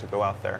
go out there.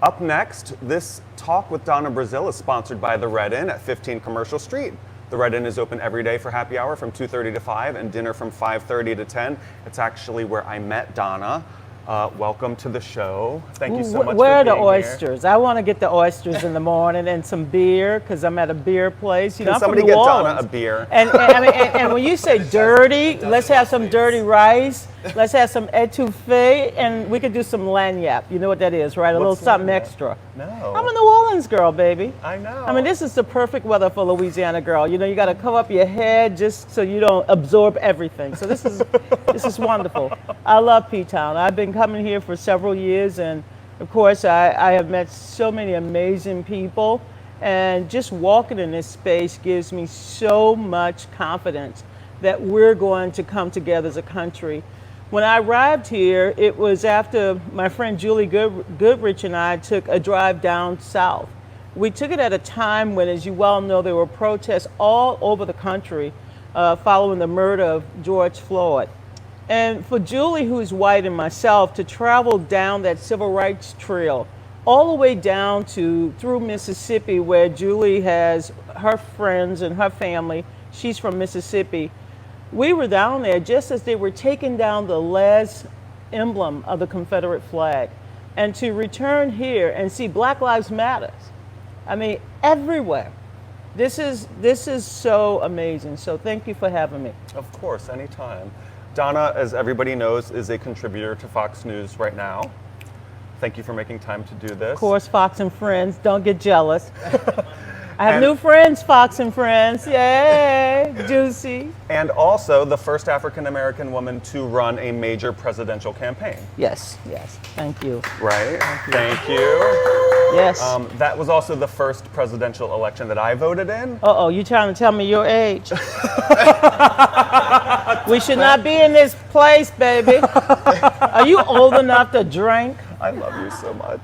Up next, this talk with Donna Brazile is sponsored by the Red Inn at 15 Commercial Street. The Red Inn is open every day for happy hour from 2:30 to 5 and dinner from 5:30 to 10. It's actually where I met Donna. Welcome to the show. Thank you so much for being here. Where are the oysters? I want to get the oysters in the morning and some beer because I'm at a beer place. Can somebody get Donna a beer? And when you say dirty, let's have some dirty rice. Let's have some etouffee, and we could do some lagniappe. You know what that is, right? A little something extra. No. I'm a New Orleans girl, baby. I know. I mean, this is the perfect weather for Louisiana girl. You know, you got to cover up your head just so you don't absorb everything. So this is wonderful. I love P-Town. I've been coming here for several years, and of course, I have met so many amazing people, and just walking in this space gives me so much confidence that we're going to come together as a country. When I arrived here, it was after my friend Julie Goodrich and I took a drive down south. We took it at a time when, as you well know, there were protests all over the country following the murder of George Floyd. And for Julie, who's white, and myself to travel down that civil rights trail all the way down through Mississippi, where Julie has her friends and her family, she's from Mississippi. We were down there just as they were taking down the last emblem of the Confederate flag. And to return here and see Black Lives Matter, I mean, everywhere. This is so amazing. So thank you for having me. Of course, anytime. Donna, as everybody knows, is a contributor to Fox News right now. Thank you for making time to do this. Of course, Fox and Friends, don't get jealous. I have new friends, Fox and Friends. Yay, juicy. And also the first African-American woman to run a major presidential campaign. Yes. Thank you. Right? Thank you. Yes. That was also the first presidential election that I voted in. Uh-oh, you trying to tell me your age? We should not be in this place, baby. Are you old enough to drink? I love you so much.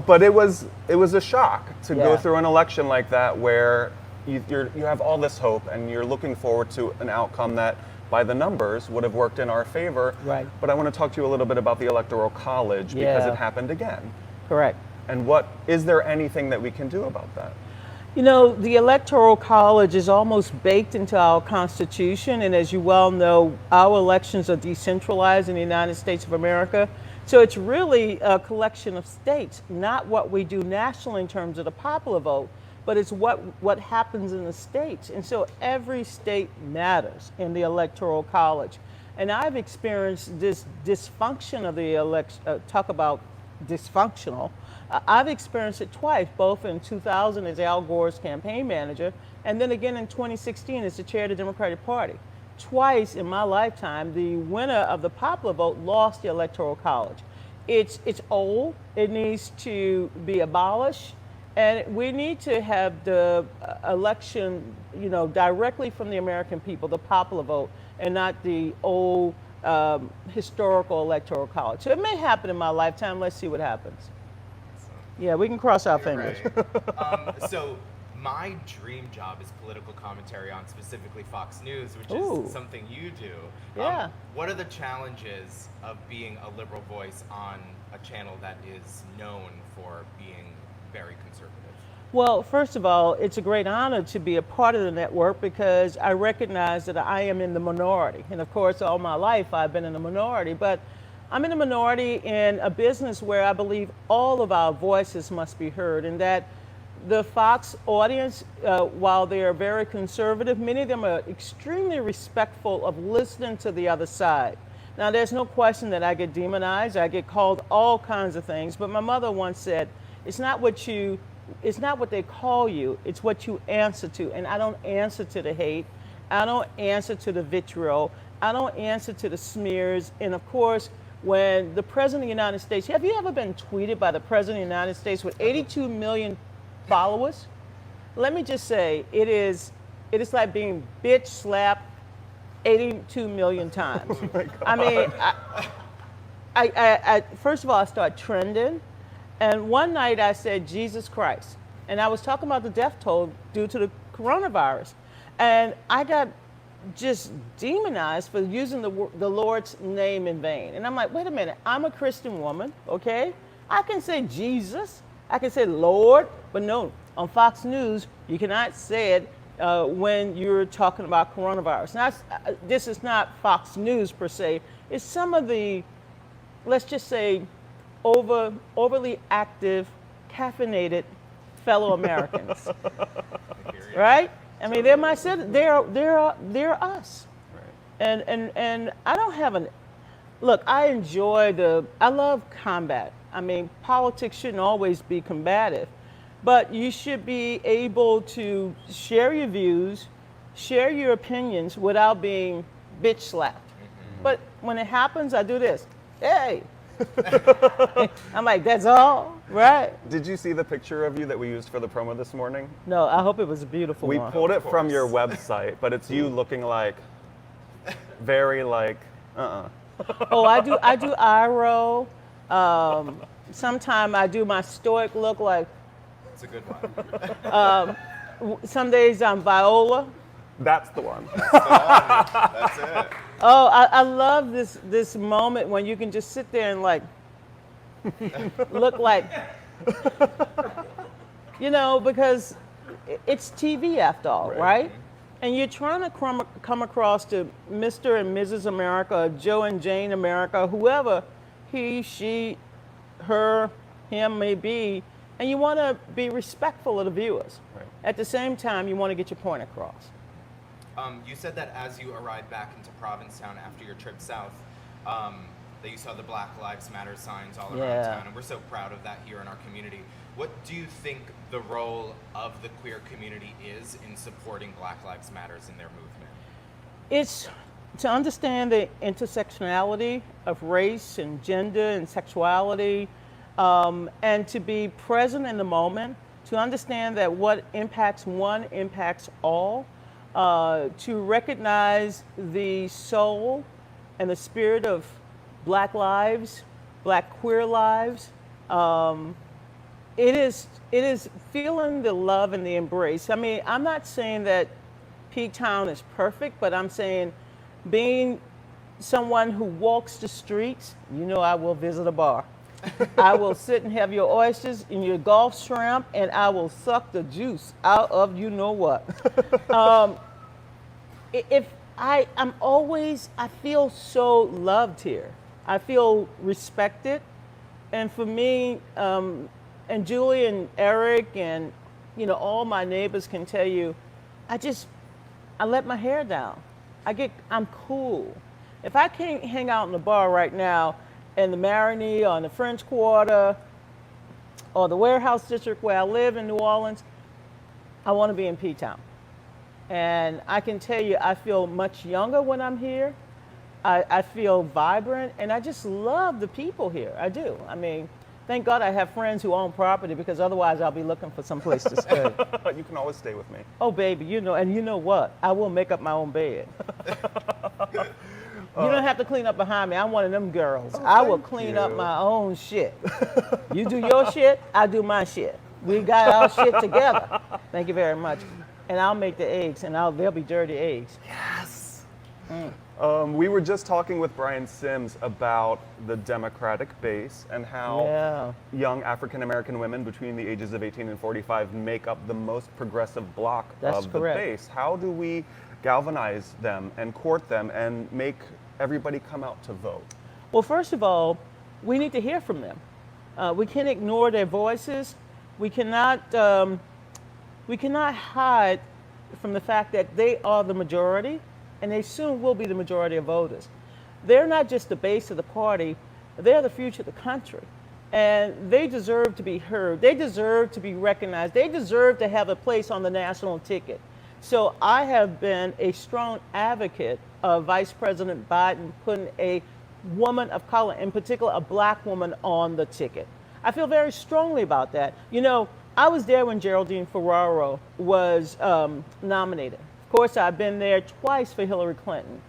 But it was a shock to go through an election like that, where you have all this hope and you're looking forward to an outcome that, by the numbers, would have worked in our favor. Right. But I want to talk to you a little bit about the Electoral College because it happened again. Correct. And is there anything that we can do about that? You know, the Electoral College is almost baked into our Constitution, and as you well know, our elections are decentralized in the United States of America. So it's really a collection of states, not what we do nationally in terms of the popular vote, but it's what happens in the states. And so every state matters in the Electoral College. And I've experienced this dysfunction of the election, talk about dysfunctional. I've experienced it twice, both in 2000 as Al Gore's campaign manager, and then again in 2016 as the chair of the Democratic Party. Twice in my lifetime, the winner of the popular vote lost the Electoral College. It's old, it needs to be abolished, and we need to have the election, directly from the American people, the popular vote, and not the old historical Electoral College. So it may happen in my lifetime. Let's see what happens. Yeah, we can cross our fingers. Right. So my dream job is political commentary on specifically Fox News, which is something you do. Yeah. What are the challenges of being a liberal voice on a channel that is known for being very conservative? Well, first of all, it's a great honor to be a part of the network because I recognize that I am in the minority. And of course, all my life I've been in the minority, but I'm in a minority in a business where I believe all of our voices must be heard, and that the Fox audience, while they are very conservative, many of them are extremely respectful of listening to the other side. Now, there's no question that I get demonized, I get called all kinds of things, but my mother once said, it's not what they call you, it's what you answer to. And I don't answer to the hate, I don't answer to the vitriol, I don't answer to the smears. And of course, when the President of the United States, have you ever been tweeted by the President of the United States with 82 million followers? Let me just say, it is like being bitch slapped 82 million times. Oh my God. I mean, I first of all, I started trending, and one night I said, Jesus Christ. And I was talking about the death toll due to the coronavirus. And I got just demonized for using the Lord's name in vain. And I'm like, wait a minute, I'm a Christian woman, okay? I can say Jesus, I can say Lord, but no, on Fox News, you cannot say it when you're talking about coronavirus. Now, this is not Fox News per se, it's some of the, let's just say, overly active, caffeinated fellow Americans, right? I mean, they're my citizens. They're us, right. And I don't have look. I love combat. I mean, politics shouldn't always be combative, but you should be able to share your views, share your opinions without being bitch slapped. Mm-hmm. But when it happens, I do this. Hey. I'm like, that's all, right? Did you see the picture of you that we used for the promo this morning? No, I hope it was a beautiful one. We pulled it from your website, but it's you looking like, very like, Oh, I do eye roll. Sometimes I do my stoic look like. It's a good one. Some days I'm Viola. That's the one. That's it. Oh, I love this moment when you can just sit there and like look like, because it's TV after all, right? And you're trying to come across to Mr. and Mrs. America, Joe and Jane America, whoever he, she, her, him may be, and you want to be respectful of the viewers. Right. At the same time, you want to get your point across. You said that as you arrived back into Provincetown after your trip south, that you saw the Black Lives Matter signs all around town, and we're so proud of that here in our community. What do you think the role of the queer community is in supporting Black Lives Matters in their movement? It's to understand the intersectionality of race and gender and sexuality, and to be present in the moment, to understand that what impacts one impacts all. To recognize the soul and the spirit of Black lives, Black queer lives. It is feeling the love and the embrace. I mean, I'm not saying that P-Town is perfect, but I'm saying being someone who walks the streets, I will visit a bar. I will sit and have your oysters and your Gulf shrimp, and I will suck the juice out of what. I feel so loved here. I feel respected. And for me, and Julie and Eric and, all my neighbors can tell you, I let my hair down. I'm cool. If I can't hang out in the bar right now in the Marigny or in the French Quarter or the Warehouse District where I live in New Orleans, I want to be in P-Town. And I can tell you, I feel much younger when I'm here. I feel vibrant, and I just love the people here. I do. I mean, thank God I have friends who own property, because otherwise I'll be looking for some place to stay. You can always stay with me. Oh, baby, and you know what? I will make up my own bed. You don't have to clean up behind me. I'm one of them girls. I will clean up my own shit. You do your shit, I do my shit. We got our shit together. Thank you very much. And I'll make the eggs, and they'll be dirty eggs. Yes. We were just talking with Brian Sims about the Democratic base and how young African American women between the ages of 18 and 45 make up the most progressive bloc of the base. How do we galvanize them and court them and make everybody come out to vote? Well, first of all, we need to hear from them. We can't ignore their voices. We cannot hide from the fact that they are the majority, and they soon will be the majority of voters. They're not just the base of the party, they're the future of the country. And they deserve to be heard. They deserve to be recognized. They deserve to have a place on the national ticket. So I have been a strong advocate of Vice President Biden putting a woman of color, in particular a Black woman, on the ticket. I feel very strongly about that. I was there when Geraldine Ferraro was nominated. Of course, I've been there twice for Hillary Clinton.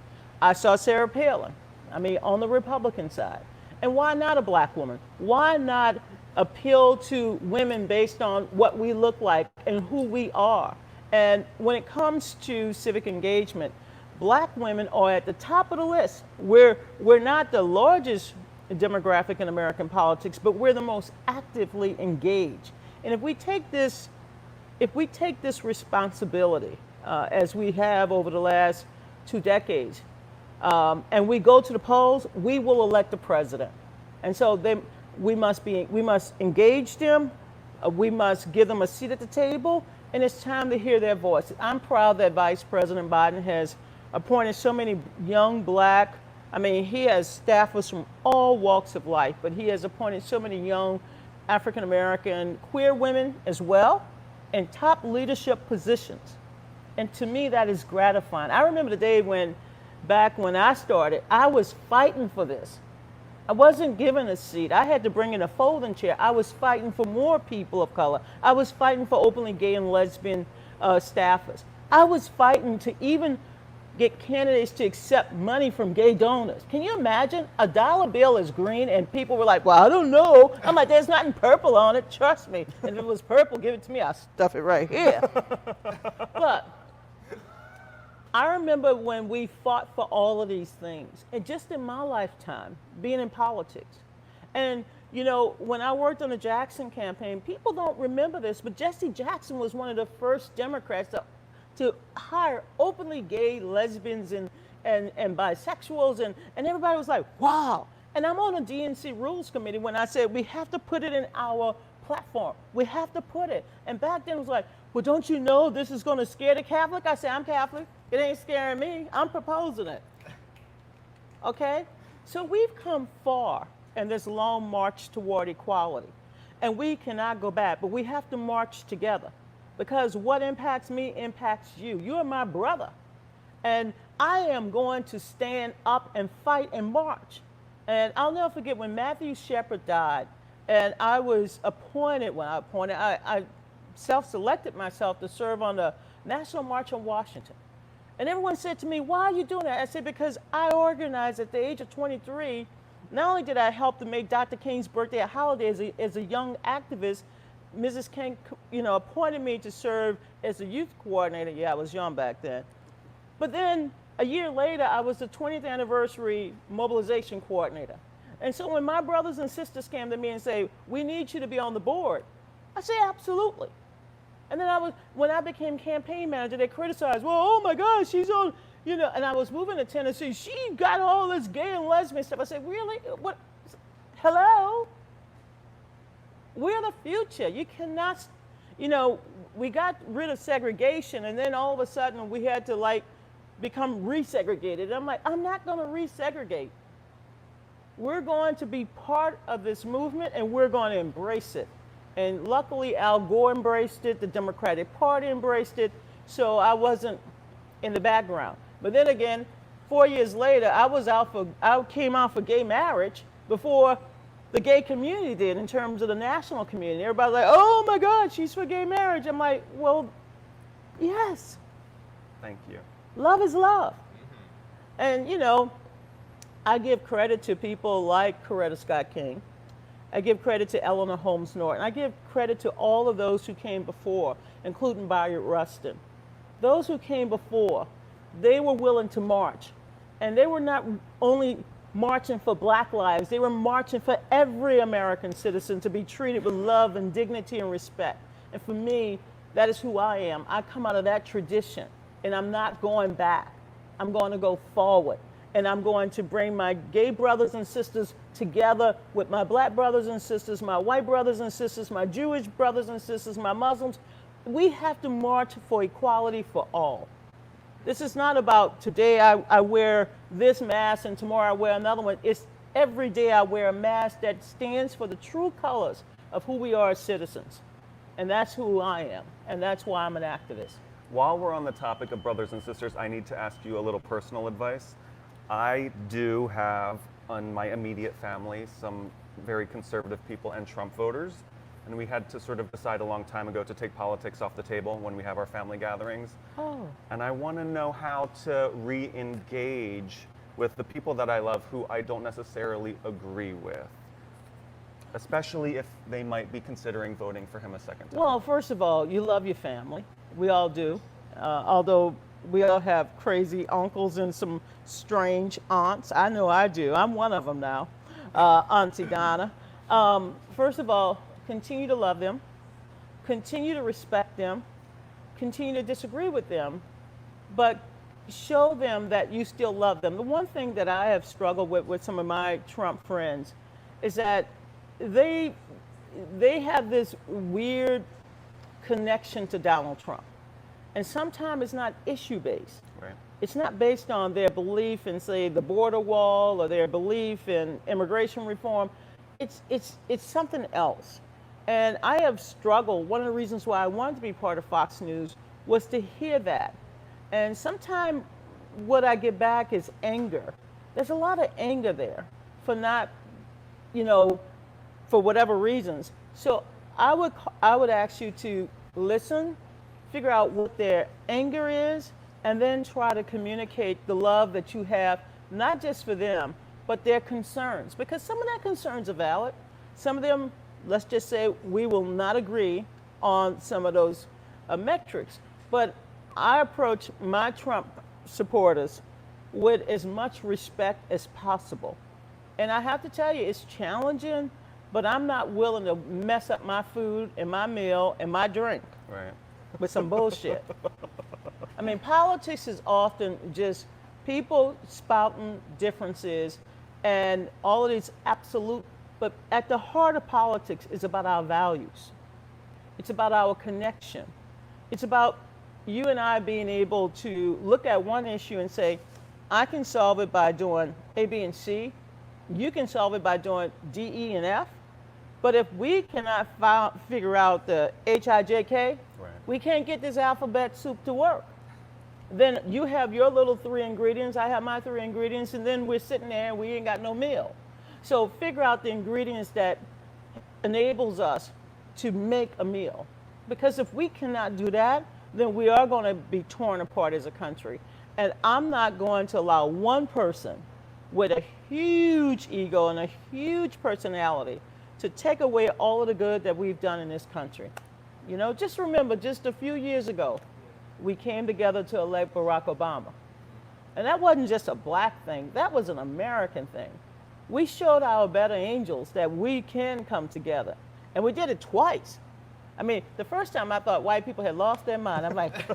I saw Sarah Palin, on the Republican side. And why not a Black woman? Why not appeal to women based on what we look like and who we are? And when it comes to civic engagement, Black women are at the top of the list. We're not the largest demographic in American politics, but we're the most actively engaged. And if we take this responsibility, as we have over the last 2 decades, and we go to the polls, we will elect a president. And so we must engage them, we must give them a seat at the table, and it's time to hear their voice. I'm proud that Vice President Biden has appointed so many young Black, he has staffers from all walks of life, but he has appointed so many young African American queer women as well in top leadership positions. And to me, that is gratifying. I remember the day back when I started, I was fighting for this. I wasn't given a seat. I had to bring in a folding chair. I was fighting for more people of color. I was fighting for openly gay and lesbian staffers. I was fighting to even get candidates to accept money from gay donors. Can you imagine? A dollar bill is green and people were like, well, I don't know. I'm like, there's nothing purple on it, trust me. And if it was purple, give it to me, I'll stuff it right here. But I remember when we fought for all of these things, and just in my lifetime, being in politics. And, when I worked on the Jackson campaign, people don't remember this, but Jesse Jackson was one of the first Democrats to hire openly gay lesbians and bisexuals, and everybody was like, wow. And I'm on a DNC Rules Committee when I said we have to put it in our platform. We have to put it. And back then it was like, well, don't you know this is going to scare the Catholic? I said, I'm Catholic. It ain't scaring me. I'm proposing it. Okay? So we've come far in this long march toward equality. And we cannot go back, but we have to march together. Because what impacts me impacts you. You are my brother. And I am going to stand up and fight and march. And I'll never forget when Matthew Shepard died, and I was appointed, I self-selected myself to serve on the National March on Washington. And everyone said to me, why are you doing that? I said, because I organized at the age of 23. Not only did I help to make Dr. King's birthday a holiday as a young activist, Mrs. King, appointed me to serve as a youth coordinator. Yeah, I was young back then. But then a year later, I was the 20th anniversary mobilization coordinator. And so when my brothers and sisters came to me and say, we need you to be on the board, I say, absolutely. And then when I became campaign manager, they criticized, well, oh my God, she's on, and I was moving to Tennessee. She got all this gay and lesbian stuff. I said, really? What? Hello? We're the future. You cannot, we got rid of segregation, and then all of a sudden we had to become resegregated. And I'm like, I'm not going to resegregate. We're going to be part of this movement, and we're going to embrace it. And luckily, Al Gore embraced it, the Democratic Party embraced it, so I wasn't in the background. But then again, 4 years later, I came out for gay marriage before the gay community did in terms of the national community. Everybody's like, oh my God, she's for gay marriage. I'm like, well, yes. Thank you. Love is love. Mm-hmm. And, I give credit to people like Coretta Scott King. I give credit to Eleanor Holmes Norton. I give credit to all of those who came before, including Bayard Rustin. Those who came before, they were willing to march. And they were not only marching for Black lives, they were marching for every American citizen to be treated with love and dignity and respect. And for me, that is who I am. I come out of that tradition, and I'm not going back. I'm going to go forward. And I'm going to bring my gay brothers and sisters together with my Black brothers and sisters, my white brothers and sisters, my Jewish brothers and sisters, my Muslims. We have to march for equality for all. This is not about today I wear this mask and tomorrow I wear another one. It's every day I wear a mask that stands for the true colors of who we are as citizens. And that's who I am. And that's why I'm an activist. While we're on the topic of brothers and sisters, I need to ask you a little personal advice. I do have in my immediate family some very conservative people and Trump voters, and we had to sort of decide a long time ago to take politics off the table when we have our family gatherings. Oh. And I want to know how to re-engage with the people that I love who I don't necessarily agree with, especially if they might be considering voting for him a second time. Well, first of all, you love your family. We all do. Although We all have crazy uncles and some strange aunts. I know I do. I'm one of them now, Auntie Donna. First of all, continue to love them, continue to respect them, continue to disagree with them, but show them that you still love them. The one thing that I have struggled with some of my Trump friends is that they have this weird connection to Donald Trump. And sometimes it's not issue based. Right. It's not based on their belief in, say, the border wall or their belief in immigration reform. It's something else. And I have struggled. One of the reasons why I wanted to be part of Fox News was to hear that. And sometimes what I get back is anger. There's a lot of anger there for not, for whatever reasons. So I would ask you to listen, figure out what their anger is, and then try to communicate the love that you have, not just for them, but their concerns. Because some of their concerns are valid. Some of them, let's just say, we will not agree on some of those metrics. But I approach my Trump supporters with as much respect as possible. And I have to tell you, it's challenging, but I'm not willing to mess up my food and my meal and my drink. Right. With some bullshit. I mean, politics is often just people spouting differences and all of these absolute, but at the heart of politics is about our values. It's about our connection. It's about you and I being able to look at one issue and say, I can solve it by doing A, B, and C. You can solve it by doing D, E, and F. But if we cannot figure out the HIJK, Right. we can't get this alphabet soup to work. Then you have your little 3 ingredients, I have my 3 ingredients, and then we're sitting there and we ain't got no meal. So figure out the ingredients that enables us to make a meal. Because if we cannot do that, then we are going to be torn apart as a country. And I'm not going to allow one person with a huge ego and a huge personality to take away all of the good that we've done in this country. Just remember, just a few years ago, we came together to elect Barack Obama. And that wasn't just a black thing, that was an American thing. We showed our better angels that we can come together. And we did it twice. I mean, the first time I thought white people had lost their mind. I'm like,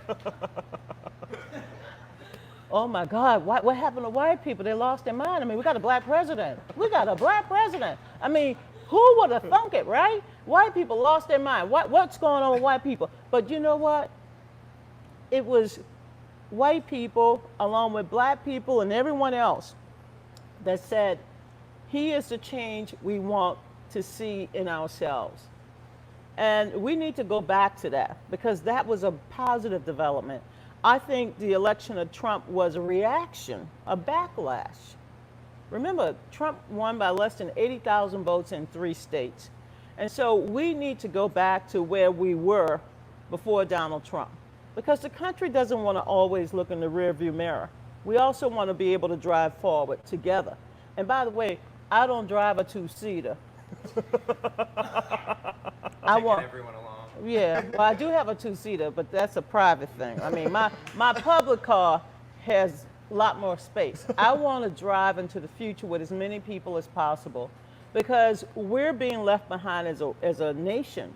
oh my God, what happened to white people? They lost their mind. I mean, we got a black president. We got a black president. I mean, who would have thunk it, right? White people lost their mind. What's going on with white people? But you know what? It was white people, along with black people and everyone else, that said, he is the change we want to see in ourselves. And we need to go back to that because that was a positive development. I think the election of Trump was a reaction, a backlash. Remember, Trump won by less than 80,000 votes in 3 states. And so we need to go back to where we were before Donald Trump. Because the country doesn't want to always look in the rearview mirror. We also want to be able to drive forward together. And by the way, I don't drive a 2-seater. I want everyone along. Yeah, well, I do have a 2-seater, but that's a private thing. I mean, my public car has a lot more space. I want to drive into the future with as many people as possible because we're being left behind as a nation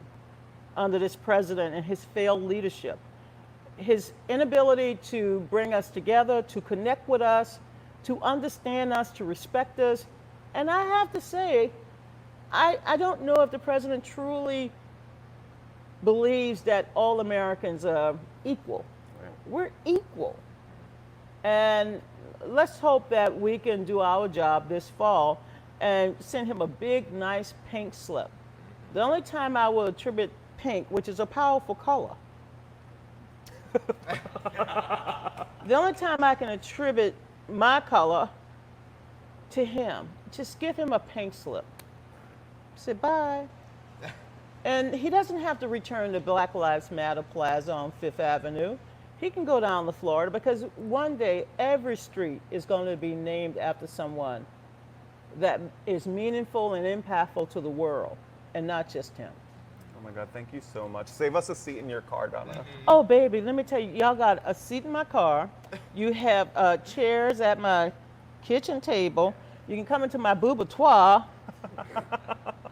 under this president and his failed leadership. His inability to bring us together, to connect with us, to understand us, to respect us. And I have to say, I don't know if the president truly believes that all Americans are equal. Right. We're equal. And let's hope that we can do our job this fall and send him a big, nice pink slip. The only time I will attribute pink, which is a powerful color, the only time I can attribute my color to him, just give him a pink slip. Say bye. And he doesn't have to return to Black Lives Matter Plaza on 5th Avenue. He can go down to Florida because one day every street is going to be named after someone that is meaningful and impactful to the world and not just him. Oh my God, thank you so much. Save us a seat in your car, Donna. Oh, baby, let me tell you, y'all got a seat in my car. You have chairs at my kitchen table. You can come into my boudoir.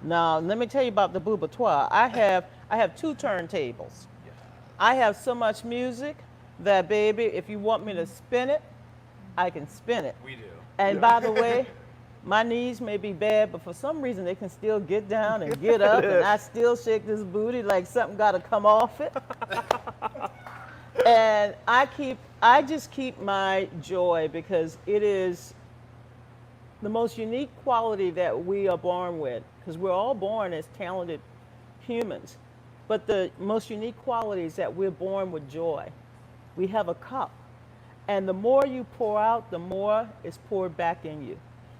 Now, let me tell you about the boudoir. I have 2 turntables. I have so much music that, baby, if you want me to spin it, I can spin it. We do. And by the way, my knees may be bad, but for some reason they can still get down and get up, and I still shake this booty like something got to come off it. And I just keep my joy because it is the most unique quality that we are born with, because we're all born as talented humans. But the most unique quality is that we're born with joy. We have a cup. And the more you pour out, the more is poured back in you.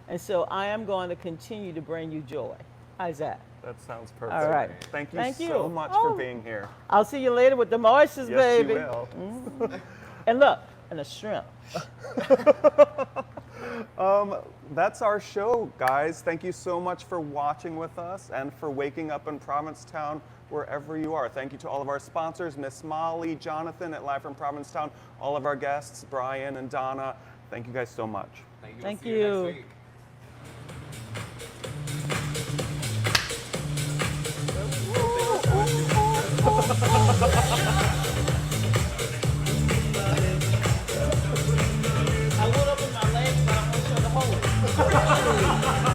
And so I am going to continue to bring you joy. How's that? That sounds perfect. All right. Thank you Thank so you. much Oh. for being here. I'll see you later with the moistures, Yes, baby. you will. And look, and a shrimp. That's our show, guys. Thank you so much for watching with us and for waking up in Provincetown wherever you are. Thank you to all of our sponsors, Miss Molly, Jonathan at Live from Provincetown, all of our guests, Brian and Donna. Thank you guys so much. Thank you. Thank We'll see you you. next week.